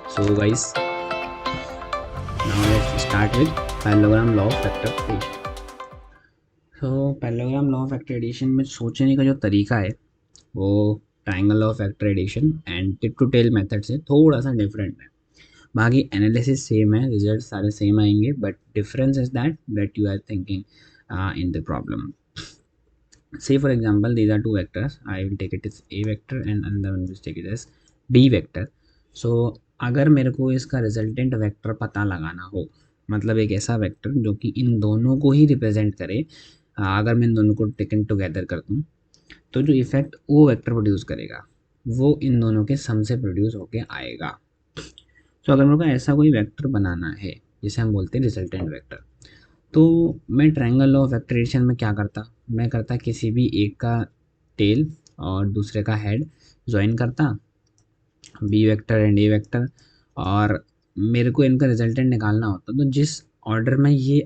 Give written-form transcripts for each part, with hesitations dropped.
So guys, now let's start with parallelogram law of vector addition. So parallelogram law of vector addition में सोचने का जो तरीका है वो triangle law of vector addition and tip to tail method से थोड़ा सा डिफरेंट है. बाकी एनालिसिस सेम है, रिजल्ट सारे सेम आएंगे, but difference is that you are thinking in the problem. Say for example, these are two vectors. I will take it as a vector and another one will take it as b vector. So अगर मेरे को इसका resultant vector पता लगाना हो, मतलब एक ऐसा वेक्टर जो कि इन दोनों को ही रिप्रेजेंट करे, अगर मैं इन दोनों को टेकन टुगेदर कर दूँ तो जो इफेक्ट वो वेक्टर प्रोड्यूस करेगा वो इन दोनों के सम से प्रोड्यूस होके आएगा. तो अगर मेरे को ऐसा कोई वेक्टर बनाना है जिसे हम बोलते हैं रिजल्टेंट वेक्टर, तो मैं ट्रायंगल लॉ ऑफ वेक्टरेशन में क्या करता, मैं करता किसी भी एक का टेल और दूसरे का हेड ज्वाइन करता, b vector and a vector, और मेरे को इनका रिजल्टेंट निकालना होता तो जिस ऑर्डर में ये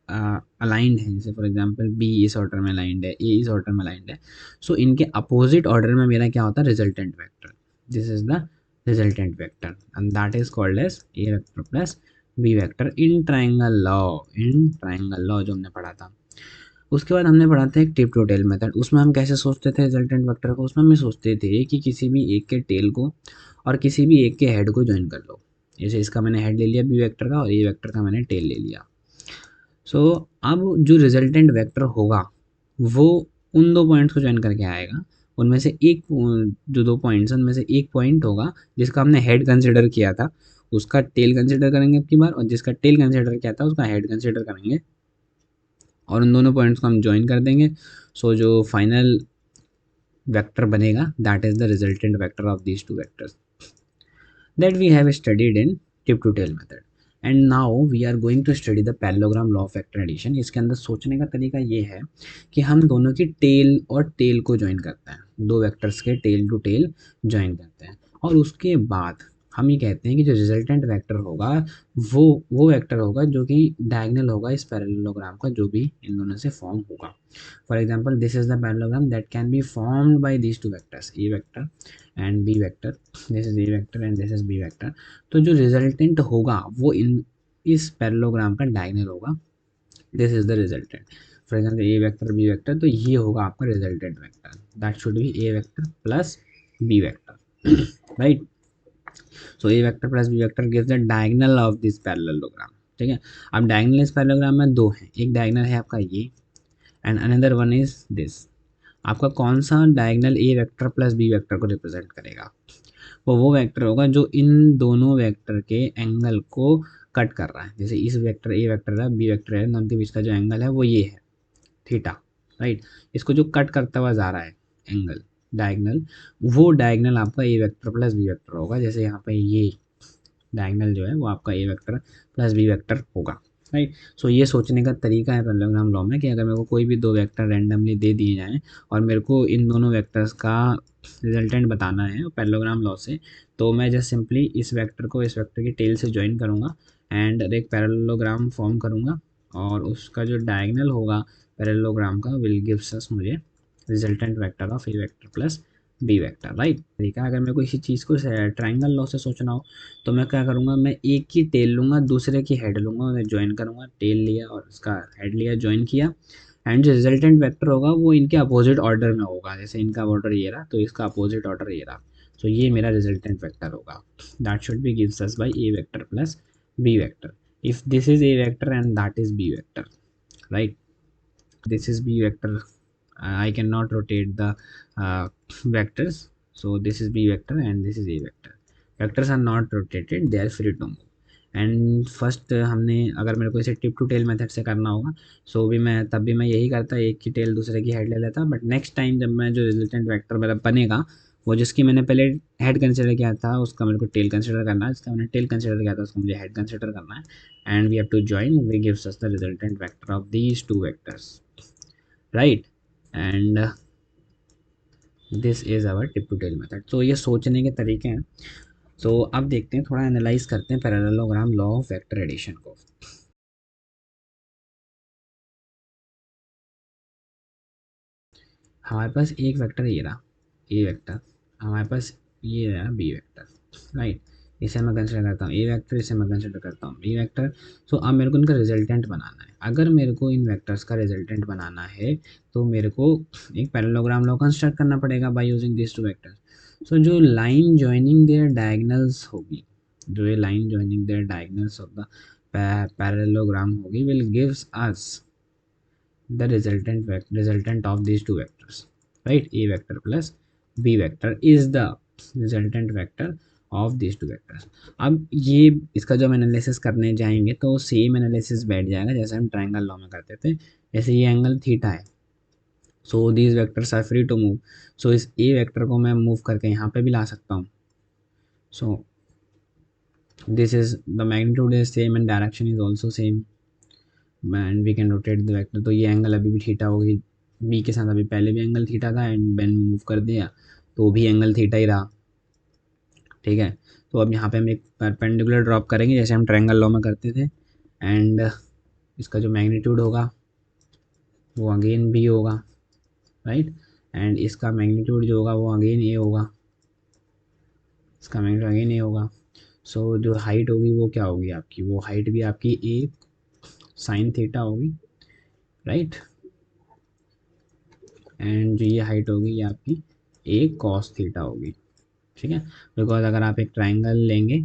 अलाइंड है, जैसे फॉर एग्जांपल बी इस ऑर्डर में अलाइंड है, ए इस ऑर्डर में अलाइंड है, सो इनके अपोजिट ऑर्डर में मेरा क्या होता है, resultant vector. This is the resultant vector and that is called as a vector plus b vector in triangle law. In triangle law जो हमने पढ़ा था. उसके बाद हमने पढ़ा था एक टिप टू टेल मेथड. उसमें हम कैसे सोचते थे रिजल्टेंट वेक्टर को, उसमें हम सोचते थे कि किसी भी एक के टेल को और किसी भी एक के हेड को ज्वाइन कर लो. जैसे इसका मैंने हेड ले लिया बी वेक्टर का और ए वेक्टर का मैंने टेल ले लिया. सो अब जो रिजल्टेंट वेक्टर होगा वो उन दो पॉइंट्स को ज्वाइन करके आएगा. उनमें से एक, जो दो पॉइंट्स उनमें से एक पॉइंट होगा जिसका हमने हेड कंसिडर किया था उसका टेल कंसिडर करेंगे अब की बार, और जिसका टेल कंसिडर किया था उसका हेड कंसिडर करेंगे, और उन दोनों पॉइंट्स को हम ज्वाइन कर देंगे. सो जो फाइनल वेक्टर बनेगा that is the resultant vector of these two vectors that we have studied in tip to tail method. And now we are going to study the parallelogram law of vector addition. इसके अंदर सोचने का तरीका ये है कि हम दोनों की टेल और टेल को ज्वाइन करते हैं, दो वेक्टर्स के टेल टू टेल ज्वाइन करते हैं, और उसके बाद हम ये कहते हैं कि जो रिजल्टेंट वेक्टर होगा वो वेक्टर होगा जो कि डायगोनल होगा इस पैरेललोग्राम का जो भी इन दोनों से फॉर्म होगा. For example, this is the parallelogram that can be formed by these two vectors, a vector and B vector. This is a vector and this is b vector. तो जो रिजल्टेंट होगा वो इन इस पैरेललोग्राम का diagonal होगा. This is the resultant. For example a vector b vector, तो ये होगा आपका resultant vector. That should be a vector plus b vector. Right. So a vector plus b vector gives the diagonal of this parallelogram. ठीक है. अब diagonal इस parallelogram में दो हैं, एक डायगोनल है आपका ये and another one is this. आपका कौन सा diagonal a vector plus b vector को रिप्रेजेंट करेगा, वो वेक्टर होगा जो इन दोनों वेक्टर के एंगल को कट कर रहा है. जैसे इस वेक्टर ए वेक्टर है बी वेक्टर है, दोनों के बीच का जो एंगल है वो ये है थीटा. राइट. इसको जो कट करता हुआ जा रहा है एंगल डायगोनल, वो डायगोनल आपका ए वेक्टर प्लस बी वेक्टर होगा. जैसे यहाँ पे ये डायगोनल जो है वो आपका ए वेक्टर प्लस बी वेक्टर होगा. राइट. सो ये सोचने का तरीका है पैरेललोग्राम लॉ में कि अगर मेरे को कोई भी दो वेक्टर रैंडमली दे दिए जाएं और मेरे को इन दोनों वेक्टर्स का रिजल्टेंट बताना है पैरेललोग्राम लॉ से, तो मैं जस्ट सिंपली इस वेक्टर को इस वेक्टर की टेल से ज्वाइन करूँगा एंड एक पैरेललोग्राम फॉर्म करूँगा, और उसका जो डायगोनल होगा पैरेललोग्राम का विल गिव्स अस मुझे resultant vector of a vector plus b vector. Right. तरीका अगर मेरे को इसी चीज़ को ट्रायंगल लॉ से सोचना हो तो मैं क्या करूँगा, मैं एक की टेल लूँगा दूसरे की हेड लूँगा, उन्हें ज्वाइन करूँगा, टेल लिया और उसका हेड लिया ज्वाइन किया, एंड जो रिजल्टेंट वेक्टर होगा वो इनके अपोजिट ऑर्डर में होगा. जैसे इनका ऑर्डर ये रहा तो इसका अपोजिट ऑर्डर ये रहा. सो ये मेरा रिजल्टेंट वेक्टर होगा. That should be gives us by a vector plus b vector. If this is a vector and that is b vector, right, this is b vector. I cannot rotate the vectors, so this is b vector and this is a vector. Vectors are not rotated, they are free to move. And first हमने अगर मेरे को इसे tip to tail method से करना होगा सो भी मैं तब भी मैं यही करता, एक की टेल दूसरे की हेड ले लेता. बट नेक्स्ट टाइम जब मैं जो रिजल्टेंट वेक्टर मेरा बनेगा वो जिसकी मैंने पहले हेड कंसिडर किया था उसका मेरे को टेल कंसिडर करना है, जिसका मैंने टेल कंसिडर किया था उसका मुझे हेड कंसिडर करना है, and we have to join we gives us the resultant vector of these two vectors. Right. And this is our tip to tail method. तो ये सोचने के तरीके हैं. तो अब देखते हैं, थोड़ा एनालाइज करते हैं parallelogram law of vector addition को. हमारे पास एक वेक्टर ये रहा ए वेक्टर, हमारे पास ये रहा बी वेक्टर. राइट. इसे मैं कंसिडर करता हूँ ए वेक्टर, इसे मैं कंसिडर करता हूँ बी वेक्टर। सो अब मेरे को इनका रिजल्टेंट बनाना है। अगर मेरे को इन वेक्टर्स का रिजल्टेंट बनाना है तो मेरे को एक पैरेललोग्राम लॉ कंस्ट्रक्ट करना पड़ेगा by using this two vectors. So जो लाइन ज्वाइनिंग देयर डायगोनल्स होगी, जो ये line joining their diagonals of the parallelogram होगी will gives us the resultant of these two vectors, right? A vector plus b vector is the resultant vector of these two vectors। अब ये इसका जब analysis करने जाएंगे तो same analysis बैठ जाएगा जैसे हम ट्रायंगल लॉ में करते थे। जैसे ये एंगल थीटा है, so these vectors are free to move. So इस ए वेक्टर को मैं मूव करके यहाँ पे भी ला सकता हूँ। So this is the magnitude is same and direction is also same and we can rotate the vector. तो ये एंगल अभी भी थीटा होगी, बी के साथ अभी पहले भी एंगल थीटा था एंड मैंने मूव कर दिया तो भी एंगल थीटा ही रहा, ठीक है। तो अब यहाँ पे हम एक परपेंडिकुलर ड्रॉप करेंगे जैसे हम ट्रायंगल लॉ में करते थे एंड इसका जो मैग्नीट्यूड होगा वो अगेन बी होगा, राइट। एंड इसका मैग्नीट्यूड जो होगा वो अगेन ए होगा, इसका मैग्नीट्यूड अगेन ए होगा। सो जो हाइट होगी वो क्या होगी आपकी, वो हाइट भी आपकी ए साइन थीटा होगी, राइट। एंड जो ये हाइट होगी ये आपकी ए कॉस थीटा होगी, ठीक है। बिकॉज अगर आप एक ट्रायंगल लेंगे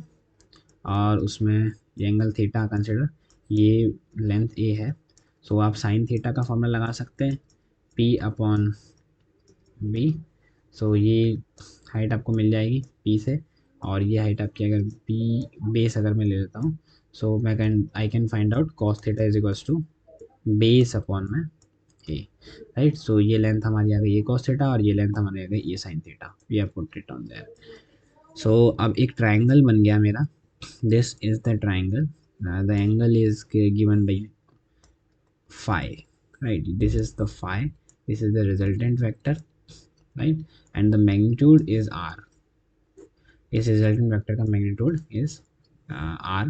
और उसमें ये एंगल थीटा कंसिडर, ये लेंथ ए है, सो आप साइन थीटा का फॉर्मूला लगा सकते हैं पी अपॉन बी। सो ये हाइट आपको मिल जाएगी पी से, और ये हाइट आपकी अगर पी बेस अगर मैं ले लेता हूँ, सो मैं I can find out cos theta is equals to base upon में ए, राइट। सो ये लेंथ हमारी आ गई ए कॉस थीटा और ये लेंथ हमारी आ गई A sine theta. We have put it on there. So अब एक ट्रायंगल बन गया मेरा। This is the triangle, the angle is given by phi, right? This is the phi, this is the resultant vector, right? And the magnitude is r, इस resultant vector का magnitude is r।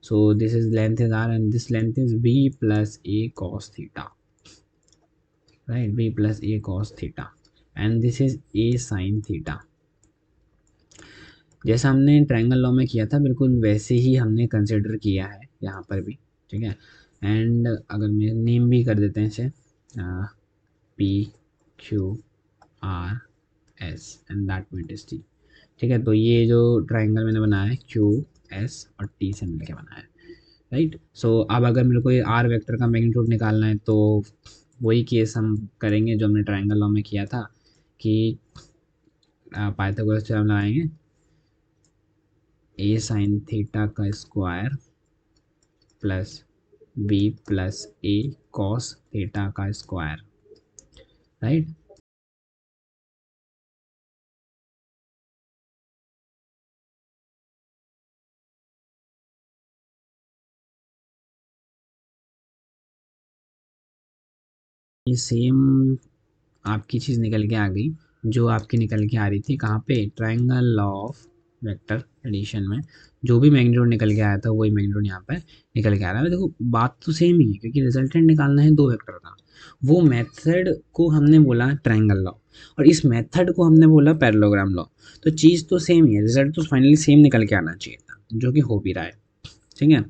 So this is length is r and this length is b plus a cos theta, right? b plus a cos theta and this is a sin theta। जैसा हमने triangle law में किया था बिल्कुल वैसे ही हमने consider किया है यहाँ पर भी, ठीक है। एंड अगर मैं नेम भी कर देते हैं इसे P Q R S and that point is T, ठीक है। तो ये जो ट्रायंगल मैंने बनाया है क्यू एस और टी से मिलके बनाया है, राइट। सो अब अगर मेरे को ये आर वेक्टर का मैग्नीट्यूड निकालना है तो वही केस हम करेंगे जो हमने ट्रायंगल लॉ में किया था कि पाइथागोरस थ्योरम लगाएंगे ए साइन थीटा का square plus B plus a cos theta का स्क्वायर, राइट। ये सेम आपकी चीज़ निकल के आ गई जो आपकी निकल के आ रही थी कहाँ पे, triangle law of vector addition में जो भी मैग्नीट्यूड निकल के आया था वही मैग्नीट्यूड यहाँ पे निकल के आ रहा है। देखो बात तो सेम ही है क्योंकि रिजल्टेंट निकालना है दो वेक्टर का, वो मेथड को हमने बोला ट्रायंगल लॉ और इस मेथड को हमने बोला पैरेललोग्राम लॉ। तो चीज़ तो सेम ही है, रिजल्ट तो फाइनली सेम निकल के आना चाहिए था जो कि हो भी रहा है, ठीक है।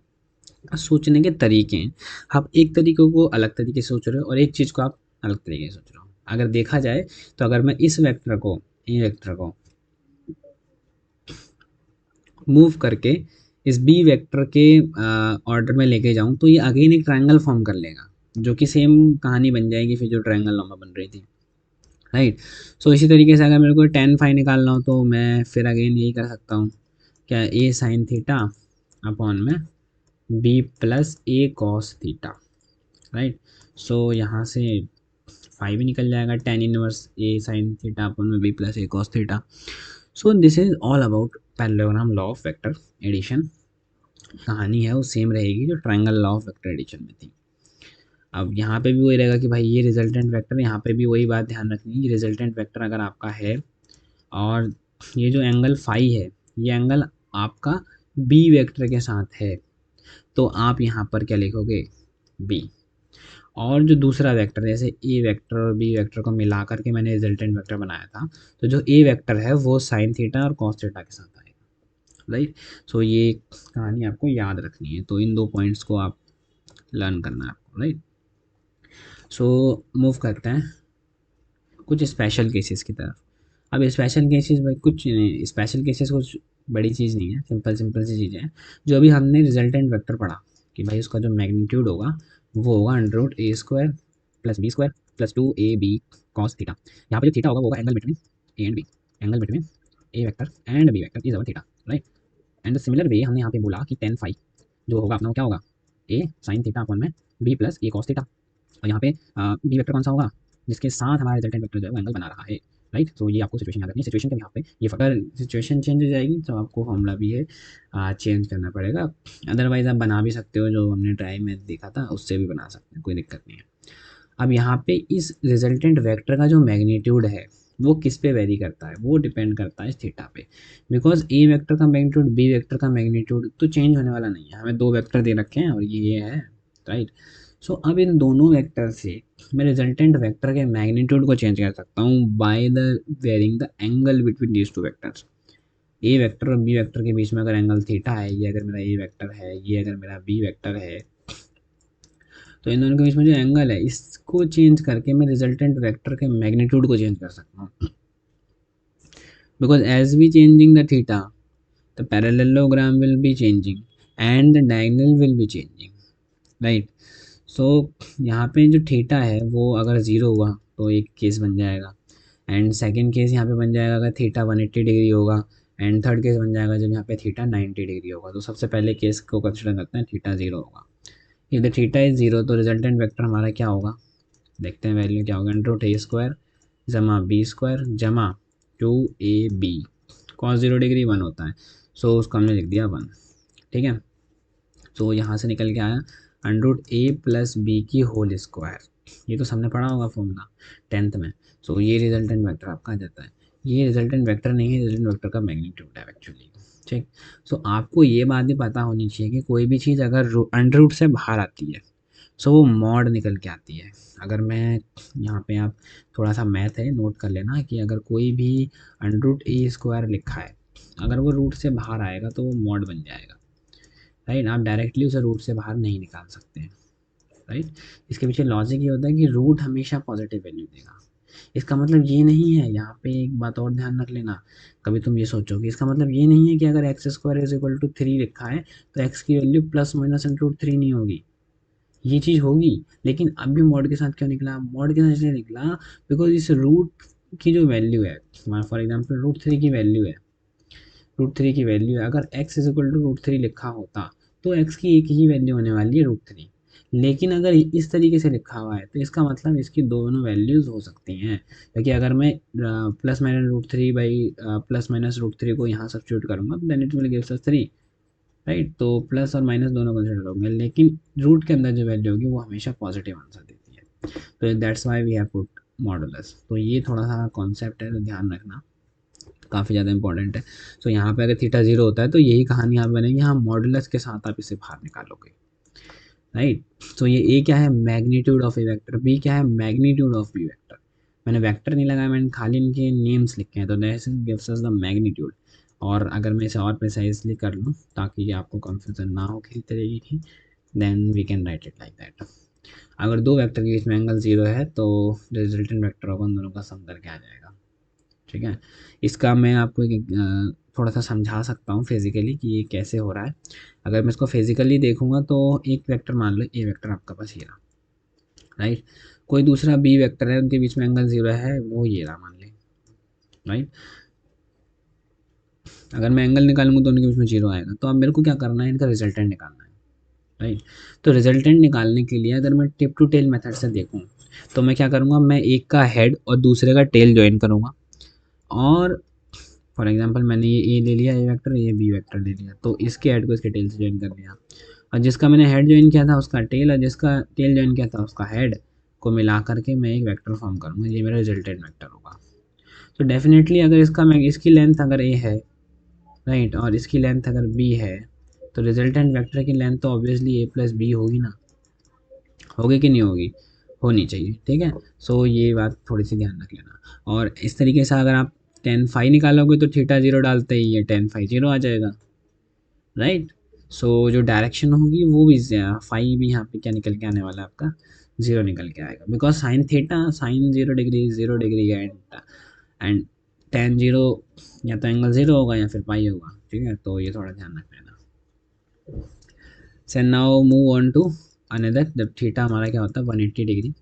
सोचने के तरीके हैं, आप एक तरीके को अलग तरीके से सोच रहे हो और एक चीज़ को आप अलग तरीके से सोच रहे हो। अगर देखा जाए तो अगर मैं इस वेक्टर को ए वेक्टर को मूव करके इस बी वेक्टर के ऑर्डर में लेके जाऊं तो ये अगेन एक ट्रायंगल फॉर्म कर लेगा जो कि सेम कहानी बन जाएगी फिर जो ट्रायंगल लॉ में बन रही थी, राइट। सो इसी तरीके से अगर मेरे को tan फाई निकालना हो तो मैं फिर अगेन यही कर सकता हूँ क्या, ए साइन थीटा अपॉन में b plus a cos theta, right. So यहाँ से फाइव भी निकल जाएगा, tan inverse a sine theta upon में b plus a cos theta. So this is all about parallelogram law of vector addition. कहानी है वो सेम रहेगी जो triangle law of vector addition में थी। अब यहाँ पे भी वही रहेगा कि भाई ये रिजल्टेंट वेक्टर, यहाँ पे भी वही बात ध्यान रखनी है, रिजल्टेंट वेक्टर अगर आपका है और ये जो एंगल फाई है ये एंगल आपका बी वेक्टर के साथ है तो आप यहाँ पर क्या लिखोगे बी, और जो दूसरा वेक्टर जैसे ए वेक्टर और बी वेक्टर को मिला करके मैंने रिजल्टेंट वेक्टर बनाया था तो जो ए वेक्टर है वो साइन थीटा और कॉस थीटा के साथ आएगा, राइट। सो ये कहानी आपको याद रखनी है, तो इन 2 पॉइंट्स को आप लर्न करना है आपको, राइट। सो मूव करते हैं कुछ स्पेशल केसेस की तरफ। अब स्पेशल केसेस भाई कुछ नहीं, स्पेशल केसेस कुछ बड़ी चीज़ नहीं है, सिंपल सिंपल सी चीज़ें हैं। जो अभी हमने रिजल्टेंट वेक्टर पढ़ा कि भाई उसका जो मैग्नीट्यूड होगा वो होगा under root A square plus B square plus 2ab cos theta. यहाँ पे जो थीटा होगा वो होगा angle between A and B, angle between A vector and B vector is our theta, right. And similar way हमने यहाँ पे बोला कि टेन फाई जो होगा अपना वो क्या होगा, ए साइन थीटा अपॉन में b plus a cos theta. और यहाँ पे बी वेक्टर कौन सा होगा, जिसके साथ हमारा रिजल्टेंट वेक्टर जो है वो एंगल बना रहा है, राइट। तो ये आपको सिचुएशन याद रखनी है। सिचुएशन के यहाँ पे ये अगर सिचुएशन चेंज हो जाएगी तो आपको फॉर्मूला भी है चेंज करना पड़ेगा। अदरवाइज आप बना भी सकते हो, जो हमने ट्राई में देखा था उससे भी बना सकते हैं, कोई दिक्कत नहीं है। अब यहाँ पे इस रिजल्टेंट वेक्टर का जो मैग्नीट्यूड है वो किस पे वेरी करता है, वो डिपेंड करता है थीटा पे। बिकॉज ए वेक्टर का मैग्नीट्यूड बी वेक्टर का मैग्नीट्यूड तो चेंज होने वाला नहीं है, हमें 2 वेक्टर दे रखे हैं और ये है, राइट। सो अब इन दोनों वेक्टर से मैं रिजल्टेंट वेक्टर के मैग्नीट्यूड को चेंज कर सकता हूँ by the varying the angle between these two vectors. A vector और बी वेक्टर के बीच में अगर एंगल थीटा है, ये अगर मेरा ए वेक्टर है, ये अगर मेरा बी वेक्टर है, तो इन दोनों के बीच में जो एंगल है इसको चेंज करके मैं रिजल्टेंट वेक्टर के मैग्नीट्यूड को चेंज कर सकता हूँ। Because as we changing the theta the parallelogram will be changing and the diagonal will be changing, right. So यहाँ पे जो थीटा है वो अगर ज़ीरो हुआ तो एक केस बन जाएगा, एंड सेकंड केस यहाँ पे बन जाएगा अगर थीटा 180 डिग्री होगा, एंड थर्ड केस बन जाएगा जब यहाँ पे थीटा 90 डिग्री होगा। तो सबसे पहले केस को कंसिडर करते हैं, थीटा ज़ीरो होगा। If the theta is zero तो रिजल्टेंट वेक्टर हमारा क्या होगा, देखते हैं वैल्यू क्या होगा, अंडर रूट ए स्क्वायर जमा बी स्क्वायर जमा 2ab कॉस 0 डिग्री 1 होता है, सो उसको हमने लिख दिया 1, ठीक है। तो यहाँ से निकल के आया अंडर रूट ए प्लस बी की होल स्क्वायर, ये तो सबने पढ़ा होगा फॉर्मूला 10th में। सो ये रिजल्टेंट वेक्टर आपका आ जाता है। ये रिजल्टेंट वेक्टर नहीं है, रिजल्टेंट वेक्टर का मैग्नीट्यूड है एक्चुअली, ठीक। सो आपको ये बात भी पता होनी चाहिए कि कोई भी चीज़ अगर अंडर रूट से बाहर आती है सो वो मॉड निकल के आती है। अगर मैं यहाँ पे आप थोड़ा सा मैथ है नोट कर लेना कि अगर कोई भी अंडर रूट ए स्क्वायर लिखा है अगर वो रूट से बाहर आएगा तो वो मॉड बन जाएगा, राइट। आप डायरेक्टली उसे रूट से बाहर नहीं निकाल सकते हैं, राइट। इसके पीछे लॉजिक ये होता है कि रूट हमेशा पॉजिटिव वैल्यू देगा। इसका मतलब ये नहीं है, यहाँ पे एक बात और ध्यान रख लेना, कभी तुम ये सोचोगे इसका मतलब ये नहीं है कि अगर x square is equal to 3 लिखा है तो एक्स की value plus minus under root 3 नहीं होगी, ये चीज़ होगी। लेकिन अब भी मॉड के साथ क्यों निकला, मॉड के साथ इसलिए निकला बिकॉज इस रूट की जो वैल्यू है, फॉर एग्जाम्पल रूट 3 की वैल्यू है, रूट 3 की वैल्यू है, अगर x is equal to root 3 लिखा होता तो x की एक ही वैल्यू होने वाली है रूट 3। लेकिन अगर इस तरीके से लिखा हुआ है तो इसका मतलब इसकी दोनों वैल्यूज़ हो सकती हैं, क्योंकि अगर मैं plus minus root 3 by plus minus root 3 को यहाँ सब्स्टिट्यूट करूँगा तो then it will gives us 3, right. तो प्लस और माइनस दोनों कंसिडर होंगे, लेकिन रूट के अंदर जो वैल्यू होगी वो हमेशा पॉजिटिव आंसर देती है। तो that's why we have put modulus. तो ये थोड़ा सा कॉन्सेप्ट है तो ध्यान रखना, काफ़ी ज़्यादा इंपॉर्टेंट है। सो यहाँ पे अगर थीटा जीरो होता है तो यही कहानी यहाँ बनेगी, यहाँ मॉडुलस के साथ आप इसे बाहर निकालोगे, राइट। तो ये ए क्या है, magnitude of a vector, b क्या है, मैग्नीट्यूड ऑफ बी वेक्टर। मैंने वेक्टर नहीं लगाया, मैंने खाली इनके नेम्स लिखे हैं, तो that gives us the magnitude. और अगर मैं इसे और प्रिसाइजली कर लूँ ताकि आपको कंफ्यूजन ना हो किसी तरीके की, then we can write it like that. अगर दो वेक्टर के बीच में एंगल जीरो है तो रिजल्टेंट वेक्टर होगा उन दोनों का सम करके आ जाएगा, ठीक है। इसका मैं आपको एक थोड़ा सा समझा सकता हूँ फिजिकली कि ये कैसे हो रहा है। अगर मैं इसको फिजिकली देखूंगा तो एक वेक्टर मान लो ए वेक्टर आपका पास ये रहा, राइट। कोई दूसरा बी वेक्टर है उनके बीच में एंगल जीरो है, वो ये रहा मान ले, राइट। अगर मैं एंगल निकालूंगा तो उनके बीच में जीरो आएगा। तो अब मेरे को क्या करना है, इनका रिजल्टेंट निकालना है, राइट। तो रिजल्टेंट निकालने के लिए अगर मैं टिप टू टेल मेथड से देखूँ तो मैं क्या करूँगा, मैं एक का हेड और दूसरे का टेल ज्वाइन करूँगा। और फॉर एग्जांपल मैंने ये ए ले लिया, ए वेक्टर, ये बी वेक्टर ले लिया, तो इसके हेड को इसके टेल से ज्वाइन कर दिया। और जिसका मैंने हेड ज्वाइन किया था उसका टेल, और जिसका टेल ज्वाइन किया था उसका हेड को मिला करके मैं एक वेक्टर फॉर्म करूँगा, ये मेरा रिजल्टेंट वेक्टर होगा। तो डेफिनेटली अगर इसका मैं इसकी लेंथ अगर ए है, राइट, और इसकी लेंथ अगर बी है तो रिजल्टेंट वेक्टर की लेंथ तो ऑब्वियसली ए प्लस बी होगी ना, होगी कि नहीं होगी, होनी चाहिए, ठीक है। सो ये बात थोड़ी सी ध्यान रख लेना। और इस तरीके से अगर आप टेन फाइव निकालोगे तो थीटा जीरो डालते ही ये टेन फाइव जीरो आ जाएगा, राइट। सो जो डायरेक्शन होगी वो भी फाई भी यहाँ पे क्या निकल के आने वाला है आपका, जीरो निकल के आएगा, because sine theta sine 0 degree 0 degree है, एंड टेन जीरो या तो एंगल जीरो होगा या फिर पाई होगा, ठीक है, तो ये थोड़ा ध्यान रख लेना। So now move on to another, जब थीटा हमारा क्या होता है 180 डिग्री।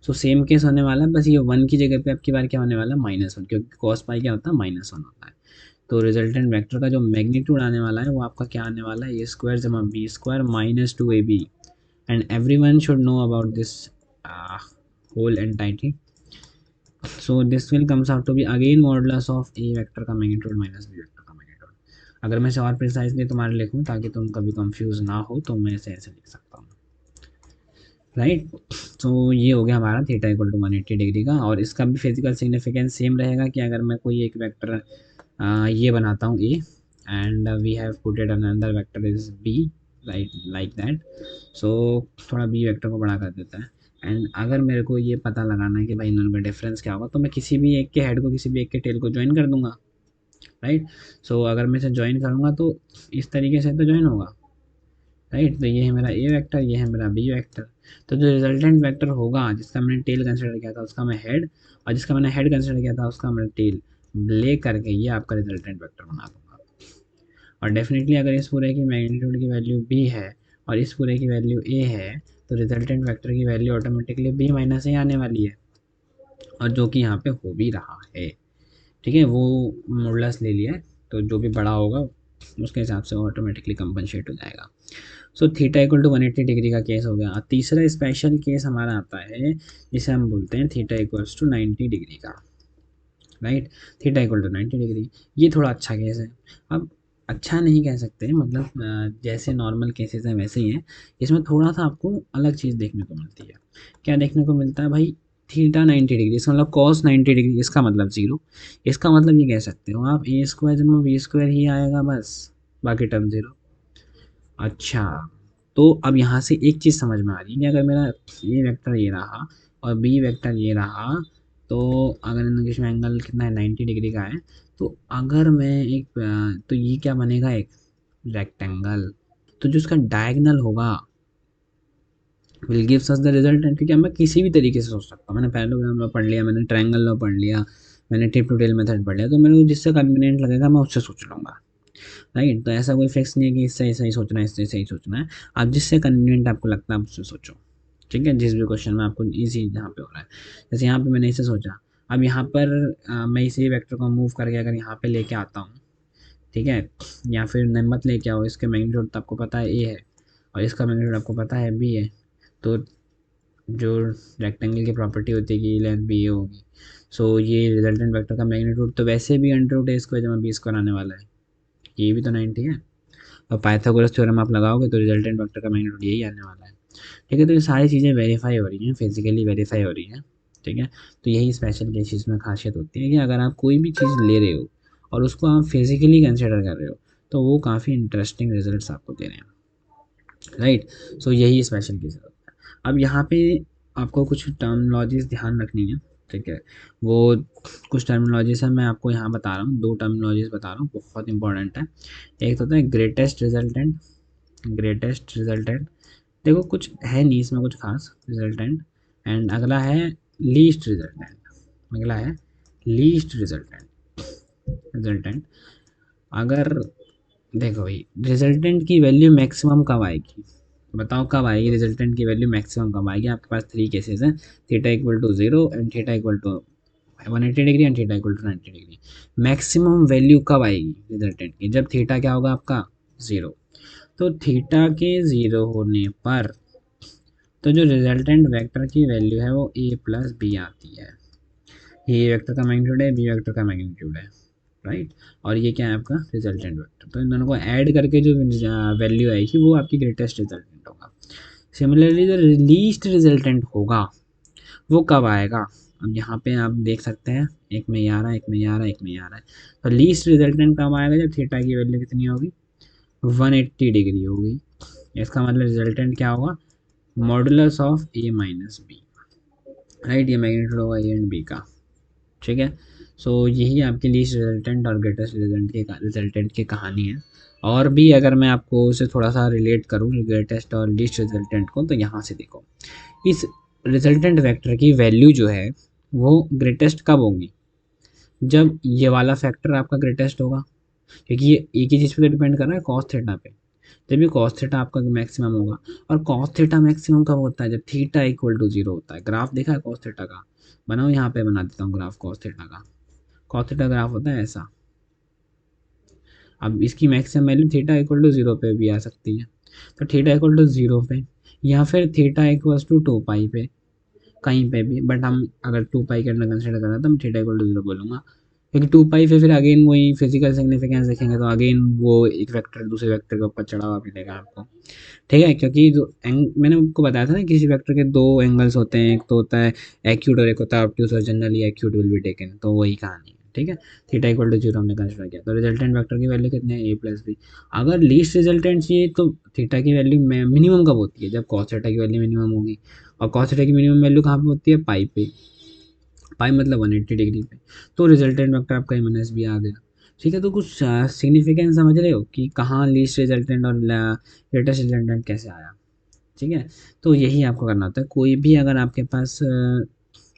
सो सेम केस होने वाला है, बस ये वन की जगह पे आपकी बार क्या होने वाला है -1, क्योंकि कॉस पाई क्या होता है -1 होता है। तो रिजल्टेंट वेक्टर का जो मैग्नीट्यूड आने वाला है वो आपका क्या आने वाला है, ए स्क्वायर जमा b square minus 2ab, and everyone should know about this whole entity. So this will comes out to be again modulus of a vector का मैग्नीट्यूड माइनस बी वेक्टर का magnitude. अगर मैं इसे और precisely तुम्हारे लिखूँ ताकि तुम कभी कंफ्यूज ना हो, तो मैं इसे ऐसे लिख सकता हूँ, राइट। तो ये हो गया हमारा थीटा इक्वल टू 180 डिग्री का, और इसका भी फिजिकल सिग्निफिकेंस सेम रहेगा कि अगर मैं कोई एक वेक्टर ये बनाता हूँ A, and we have put it another vector is B, right, like that. So थोड़ा बी वेक्टर को बड़ा कर देता है, एंड अगर मेरे को ये पता लगाना है कि भाई इन दोनों में डिफरेंस क्या होगा, तो मैं किसी भी एक के हेड को किसी भी एक के टेल को ज्वाइन कर दूंगा, राइट। सो अगर मैं इसे ज्वाइन करूँगा तो इस तरीके से तो ज्वाइन होगा, राइट। तो ये है मेरा ए वेक्टर, ये है मेरा बी वेक्टर। तो जो रिजल्टेंट वेक्टर होगा जिसका मैंने टेल कंसिडर किया था उसका मैं हेड, और जिसका मैंने हेड कंसिडर किया था उसका मैं टेल ले करके ये आपका रिजल्टेंट वेक्टर बना दूंगा। और डेफिनेटली अगर इस पूरे की मैग्नीट्यूड की वैल्यू बी है और इस पूरे की वैल्यू ए है, तो रिजल्टेंट वेक्टर की वैल्यू ऑटोमेटिकली बी माइनस ए आने वाली है, और जो कि यहाँ पे हो भी रहा है, ठीक है। वो मॉडुलस ले लिया है, तो जो भी बड़ा होगा उसके हिसाब से ऑटोमेटिकली कंपनसेट हो जाएगा। So theta equal to 180 degree का केस हो गया। तीसरा स्पेशल केस हमारा आता है जिसे हम बोलते हैं थीटा इक्वल्स टू 90 डिग्री का, right. Theta equal to 90 degree, ये थोड़ा अच्छा केस है। अब अच्छा नहीं कह सकते, मतलब जैसे नॉर्मल केसेस हैं वैसे ही है, इसमें थोड़ा सा आपको अलग चीज़ देखने को मिलती है। क्या देखने को मिलता है भाई, थीटा 90 डिग्री, इसका मतलब कॉस 90 डिग्री, इसका मतलब ज़ीरो। इसका मतलब ये कह सकते हो आप ए स्क्वायर जमा बी स्क्वायर ही आएगा बस, बाकी टर्म ज़ीरो। अच्छा, तो अब यहाँ से एक चीज़ समझ में आ रही है कि अगर मेरा ए वेक्टर ये रहा और बी वेक्टर ये रहा, तो अगर इन बीच में एंगल कितना है 90 डिग्री का है, तो अगर मैं एक तो ये क्या बनेगा, एक रेक्टेंगल। तो जो इसका डायगनल होगा will gives us the resultant, क्योंकि मैं किसी भी तरीके से सोच सकता हूँ। मैंने पैरेललोग्राम लॉ पढ़ लिया, मैंने ट्रायंगल लॉ पढ़ लिया, मैंने टिप टू टेल मेथड पढ़ लिया, तो मेरे को जिससे कन्वीनियंट लगेगा मैं उससे सोच लूँगा, राइट। तो ऐसा कोई फिक्स नहीं है कि इससे सही सोचना है, इससे सही सोचना है। आप जिससे कन्वीनियंट आपको लगता है आप उससे सोचो, ठीक है। जिस भी क्वेश्चन में आपको ईजी जहाँ पे हो रहा है, जैसे यहाँ पे मैंने इसे सोचा, अब यहाँ पर मैं इसी वेक्टर को मूव करके अगर यहाँ पे लेके आता हूँ, ठीक है, या फिर नमत लेके आओ, इसके मैग्नीट्यूड तो आपको पता है ए है और इसका मैग्नीट्यूड आपको पता है बी है, तो जो रेक्टेंगल की प्रॉपर्टी होती है कि लेंथ बी ए होगी। सो ये रिजल्टेंट वेक्टर का मैग्नीट्यूड तो वैसे भी अंडर रूट ए स्क्वायर जमा बी स्क्वायर आने वाला है, ये भी तो 90 है। और पाइथागोरस थ्योरम आप लगाओगे तो रिजल्टेंट वेक्टर का मैग्नीट्यूड यही आने वाला है, ठीक है। तो ये सारी चीज़ें वेरीफाई हो रही हैं, फिजिकली वेरीफाई हो रही हैं, ठीक है। तो यही स्पेशल केसेस में खासियत होती है कि अगर आप कोई भी चीज़ ले रहे हो और उसको आप फिजिकली कंसिडर कर रहे हो, तो वो काफ़ी इंटरेस्टिंग रिजल्ट्स आपको दे रहे हैं, राइट। सो यही स्पेशल केसेस होता है। अब यहाँ पे आपको कुछ टर्मिनोलॉजीज ध्यान रखनी है, ठीक है। वो कुछ टर्मिनोलॉजीज है, मैं आपको यहाँ बता रहा हूँ, दो टर्मिनोलॉजीज बता रहा हूँ, बहुत इंपॉर्टेंट है। एक तो होता है ग्रेटेस्ट रिजल्टेंट, ग्रेटेस्ट रिजल्टेंट, देखो कुछ है नहीं इसमें कुछ खास रिजल्टेंट, एंड अगला है लीस्ट रिजल्टेंट, अगला है लीस्ट रिजल्टेंट। रिजल्टेंट, अगर देखो भाई रिजल्टेंट की वैल्यू मैक्सिमम कब आएगी, बताओ कब आएगी रिजल्टेंट की वैल्यू मैक्सिमम कब आएगी। आपके पास थ्री केसेस हैं, theta equal to 0 and theta equal to 180 degree and theta equal to 90 degree. Maximum value कब आएगी रिजल्टेंट की, जब थीटा क्या होगा आपका 0। तो थीटा के 0 होने पर तो जो रिजल्टेंट वेक्टर की वैल्यू है वो ए प्लस बी आती है। ये वेक्टर का मैग्नीट्यूड है, बी वेक्टर का मैग्नीट्यूड है, राइट। और ये क्या है आपका रिजल्टेंट वेक्टर, तो इन दोनों को ऐड करके जो वैल्यू आएगी वो आपकी ग्रेटेस्ट रिजल्टेंट होगा। सिमिलरली जो लीस्ट रिजल्टेंट होगा वो कब आएगा, अब यहाँ पे आप देख सकते हैं एक में ये आ रहा है, एक में ये आ रहा है, एक में ये आ रहा है। तो लीस्ट रिजल्टेंट कब आएगा, जब थीटा की वैल्यू कितनी होगी 180 डिग्री होगी। इसका मतलब रिजल्टेंट क्या होगा, modulus of a minus b, right. ये मैग्नीट्यूड होगा ए एंड बी का, ठीक है। सो यही आपके लीस्ट रिजल्टेंट और ग्रेटेस्ट रिजल्टेंट की कहानी है। और भी अगर मैं आपको उसे थोड़ा सा रिलेट करूँ ग्रेटेस्ट और लीस्ट रिजल्टेंट को, तो यहाँ से देखो, इस रिजल्टेंट वेक्टर की वैल्यू जो है वो ग्रेटेस्ट कब होगी, जब ये वाला फैक्टर आपका ग्रेटेस्ट होगा, क्योंकि ये एक ही चीज़ पे तो डिपेंड कर रहा है, कॉस थीटा पे। जब ये कॉस थीटा आपका मैक्सिमम होगा, और कॉस थीटा मैक्सिमम कब होता है, जब थीटा इक्वल टू जीरो होता है। ग्राफ देखा है कॉस थीटा का, बनाओ, यहाँ पे बना देता हूँ ग्राफ कॉस थीटा का। कॉस थीटा ग्राफ होता है ऐसा। अब इसकी maximum value theta equal to zero पे भी आ सकती है, तो थीटा इक्वल टू जीरो पे, या फिर थीटा इक्वल टू टू पाई पे, कहीं पे भी, बट हम अगर टू पाई के अंदर कंसिडर करें तो मैं थीटा इक्वल टू जीरो बोलूँगा, क्योंकि टू पाई फिर अगेन वही फिजिकल सिग्निफिकेंस देखेंगे तो अगेन वो एक वेक्टर दूसरे वेक्टर के ऊपर चढ़ा हुआ मिलेगा आपको। ठीक है, क्योंकि जो मैंने आपको बताया था ना, किसी वेक्टर के दो एंगल्स होते हैं, एक तो होता है एक्यूट और एक होता है ऑब्ट्यूज, और generally acute will be taken, तो वही कहानी है। ठीक है, थीटा इक्वल टू जीरो हमने कंसिडर किया, तो रिजल्टेंट वेक्टर की वैल्यू कितनी है, ए प्लस बी। अगर लीस्ट रिजल्टेंट चाहिए तो थीटा की वैल्यू मिनिमम कब होती है, जब कॉस थीटा की वैल्यू मिनिमम होगी, और कॉस थीटा की मिनिमम वैल्यू कहाँ पे होती है, पाई पे, पाई मतलब 180 डिग्री पे, तो रिजल्टेंट वेक्टर आपका ए माइनस बी आ गया। ठीक है, तो कुछ सिग्निफिकेंस समझ रहे हो कि कहाँ लीस्ट रिजल्टेंट और लेटेस्ट रिजल्टेंट कैसे आया। ठीक है, तो यही आपको करना होता है। कोई भी अगर आपके पास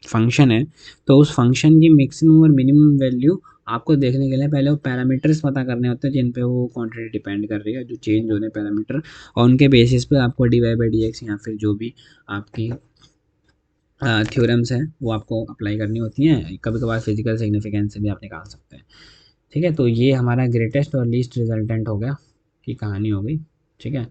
फंक्शन है, तो उस फंक्शन की मैक्सिमम और मिनिमम वैल्यू आपको देखने के लिए पहले वो पैरामीटर्स पता करने होते हैं, जिन पे वो क्वांटिटी डिपेंड कर रही है, जो चेंज हो रहे हैं पैरामीटर, और उनके बेसिस पे आपको d y by d x या फिर जो भी आपकी थ्योरम्स हैं वो आपको अप्लाई करनी होती हैं। कभी कभार फिजिकल सिग्निफिकेंस से भी आप निकाल सकते हैं। ठीक है, तो ये हमारा ग्रेटेस्ट और लीस्ट रिजल्टेंट हो गया की कहानी हो गई। ठीक है।